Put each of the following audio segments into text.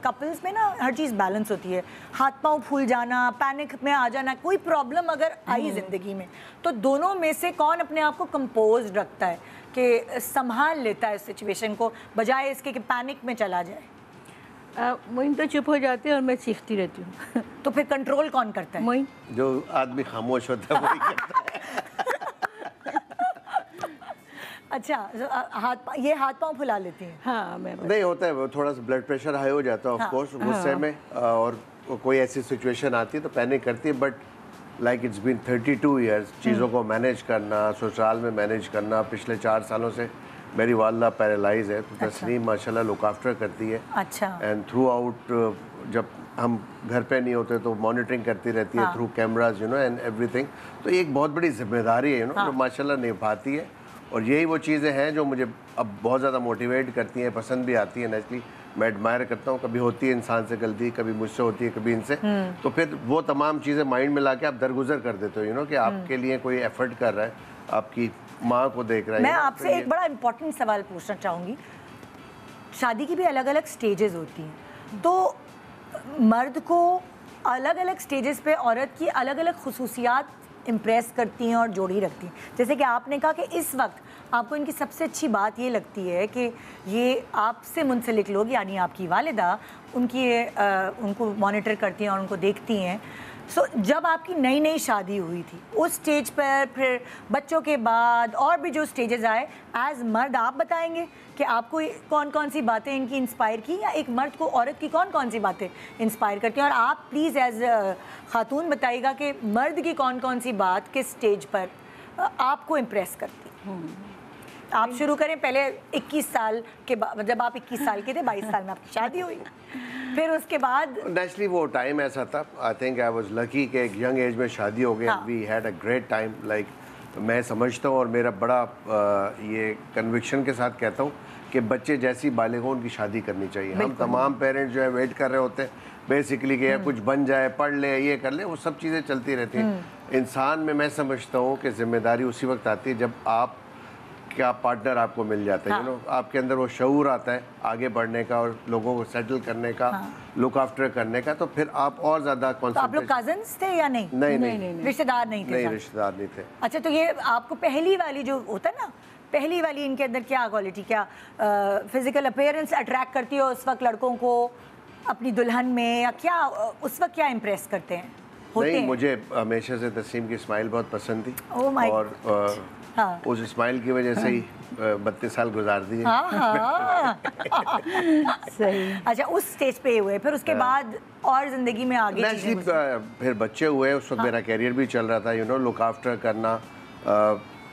Couples में ना हर चीज़ balance होती है, हाथ पांव फूल जाना, पैनिक में आ जाना, कोई प्रॉब्लम अगर आई ज़िंदगी में तो दोनों में से कौन अपने आप को कंपोज रखता है कि संभाल लेता है सिचुएशन को, बजाय इसके कि पैनिक में चला जाए? मोइन तो चुप हो जाते हैं और मैं सीखती रहती हूँ। तो फिर कंट्रोल कौन करता है? मोइन जो आदमी खामोश होता है वही करता है। अच्छा, ये हाथ पांव फुला लेती हैं? हाँ, मैं नहीं होता है, वो थोड़ा सा ब्लड प्रेशर हाई हो जाता है ऑफ कोर्स गुस्से में, और कोई ऐसी सिचुएशन आती है तो पैनिक करती है, but like it's been 32 years चीज़ों को मैनेज करना, ससुराल में मैनेज करना। पिछले 4 सालों से मेरी वालदा पैरालाइज है, तो तस्नीम माशाल्लाह लुक आफ्टर करती है। अच्छा। एंड थ्रू आउट जब हम घर पे नहीं होते तो मॉनिटरिंग करती रहती है through cameras, you know, and everything. तो ये एक बहुत बड़ी जिम्मेदारी है, यू नो, जो माशाल्लाह निभाती है। और यही वो चीज़ें हैं जो मुझे अब बहुत ज़्यादा मोटिवेट करती हैं, पसंद भी आती हैं। नेचुरली मैं एडमायर करता हूँ, कभी होती है इंसान से गलती, कभी मुझसे होती है, कभी इनसे, तो फिर वो तमाम चीज़ें माइंड में ला के आप दरगुजर कर देते हो, यू नो, कि आपके लिए कोई एफर्ट कर रहा है, आपकी माँ को देख रहा है। मैं आपसे एक बड़ा इंपॉर्टेंट सवाल पूछना चाहूँगी। शादी की भी अलग अलग स्टेजेस होती हैं, तो मर्द को अलग अलग स्टेजेस पे औरत की अलग अलग खुसूसियात इम्प्रेस करती हैं और जोड़ी रखती हैं। जैसे कि आपने कहा कि इस वक्त आपको इनकी सबसे अच्छी बात ये लगती है कि ये आपसे मुंसलिक लोग, यानी आपकी वालिदा, उनको मॉनिटर करती हैं और उनको देखती हैं। सो जब आपकी नई नई शादी हुई थी उस स्टेज पर, फिर बच्चों के बाद और भी जो स्टेजेस आए, एज मर्द आप बताएंगे कि आपको कौन कौन सी बातें इनकी इंस्पायर की, या एक मर्द को औरत की कौन कौन सी बातें इंस्पायर करती हैं? और आप प्लीज़ एज खातून बताइएगा कि मर्द की कौन कौन सी बात किस स्टेज पर आपको इम्प्रेस करती है। आप शुरू करें पहले। 21 साल के बाद, जब आप 21 साल के थे, 22 साल में आपकी शादी हुई, फिर उसके बाद नेचुरली वो टाइम ऐसा था, I think I was lucky कि एक यंग एज में शादी हो गई। We had a great time. Like मैं समझता हूँ और मेरा बड़ा ये कन्विक्शन के साथ कहता हूँ कि बच्चे जैसी बालिग हो उनकी शादी करनी चाहिए। हम तमाम पेरेंट्स जो है वेट कर रहे होते हैं बेसिकली कि कुछ बन जाए, पढ़ ले, ये कर ले, वो सब चीज़ें चलती रहती हैं। इंसान में मैं समझता हूँ कि जिम्मेदारी उसी वक्त आती है जब आप क्या पार्टनर आपको मिल जाता है, यू नो, आपके अंदर वो शऊर आता है आगे बढ़ने का और लोगों को सेटल करने का, लुक आफ्टर करने का, तो फिर आप और ज़्यादा तो आप लोग कजन्स थे या नहीं? नहीं, रिश्तेदार नहीं थे? नहीं, रिश्तेदार नहीं थे। अच्छा, तो ये आपको पहली वाली जो होता है ना, पहली वाली, इनके अंदर क्या क्वालिटी, क्या फिजिकल अपीयरेंस अट्रैक्ट करती है उस वक्त लड़कों को अपनी दुल्हन में, या क्या उस वक्त क्या इम्प्रेस करते हैं? नहीं, मुझे हमेशा से तस्नीम की स्माइल बहुत पसंद थी। और उस स्माइल की वजह से ही 32 साल गुजार दिए। सही। अच्छा, उस स्टेज पे हुए, फिर उसके बाद और जिंदगी में आगे फिर बच्चे हुए, उस वक्त मेरा कैरियर भी चल रहा था, यू नो, लुक आफ्टर करना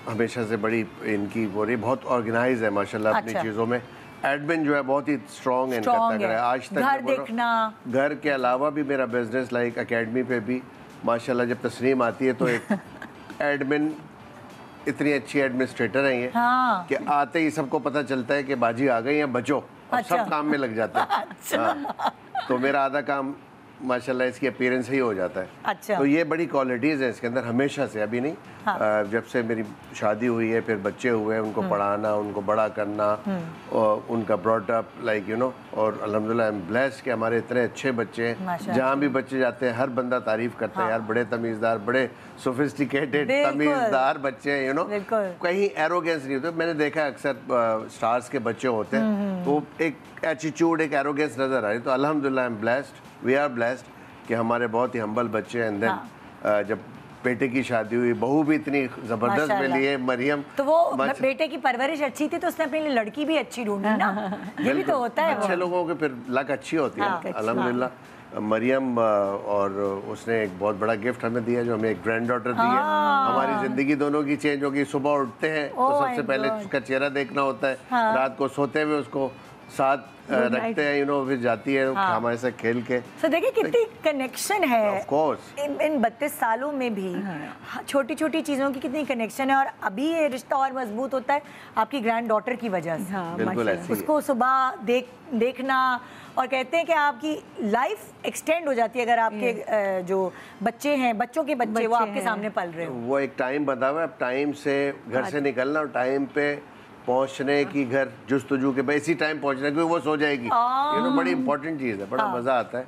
हमेशा से बड़ी इनकी वो रही, बहुत ऑर्गेनाइज है माशाल्लाह अपनी चीज़ों में। एडमिन जो है बहुत ही स्ट्रॉन्ग है, आज तक घर देखना, घर के अलावा भी मेरा बिजनेस लाइक एकेडमी पे भी माशाल्लाह जब तस्नीम आती है तो एक एडमिन, इतनी अच्छी एडमिनिस्ट्रेटर है ये कि आते ही सबको पता चलता है कि बाजी आ गई है, बचो, सब काम में लग जाते हैं। तो मेरा आधा काम माशाल्लाह इसकी अपीयरेंस ही हो जाता है। अच्छा। तो ये बड़ी क्वालिटीज़ हैं इसके अंदर हमेशा से, अभी नहीं, जब से मेरी शादी हुई है, फिर बच्चे हुए, उनको पढ़ाना, उनको बड़ा करना, और उनका brought up, like you know, और अल्हम्दुलिल्लाह आई एम ब्लेस्ड कि हमारे इतने अच्छे बच्चे हैं। जहाँ भी बच्चे जाते हैं हर बंदा तारीफ करता है, यार बड़े तमीज़दार, बड़े सोफिस्टिकेटेड तमीज़दार बच्चे हैं, यू नो, कहीं एरोगेंस नहीं होते। मैंने देखा अक्सर स्टार्स के बच्चे होते हैं तो एक एटीट्यूड, एक एरोगेंस नज़र आ रही। तो अल्हम्दुलिल्लाह I am blessed, we are blessed कि हमारे बहुत ही हम्बल बच्चे हैं। एंड देन जब बेटे की शादी हुई, बहू भी इतनी जबरदस्त मिली है, मरियम, तो वो बेटे की परवरिश अच्छी थी तो उसने अपने लिए लड़की भी अच्छी ढूंढी ना। ये भी तो होता है, अच्छे लोगों के फिर लक अच्छी होती है। अल्हम्दुलिल्लाह मरियम, और उसने एक बहुत बड़ा गिफ्ट हमें दिया, जो हमें एक ग्रैंड डॉटर दी है। हमारी जिंदगी दोनों की चेंज होगी। सुबह उठते हैं तो सबसे पहले उसका चेहरा देखना होता है, रात को सोते हुए उसको साथ रखते हैं, यू नो, फिर जाती है हमारे साथ खेल के। तो देखिए कितनी कनेक्शन है ऑफ कोर्स इन 32 सालों में भी, छोटी छोटी चीज़ों की कितनी कनेक्शन है। और अभी ये रिश्ता और मजबूत होता है आपकी ग्रैंड डॉटर की वजह से। बिल्कुल ऐसी उसको सुबह देखना, और कहते हैं कि आपकी लाइफ एक्सटेंड हो जाती है अगर आपके जो बच्चे हैं, बच्चों के बच्चे वो आपके सामने पल रहे हो। वो एक टाइम बता हुआ है, अब टाइम से घर से निकलना और टाइम पे पहुंचने की घर जुस्तजू के भाई इसी टाइम पहुंचना क्योंकि वो सो जाएगी, बड़ी इंपॉर्टेंट चीज़ है, बड़ा मज़ा आता है।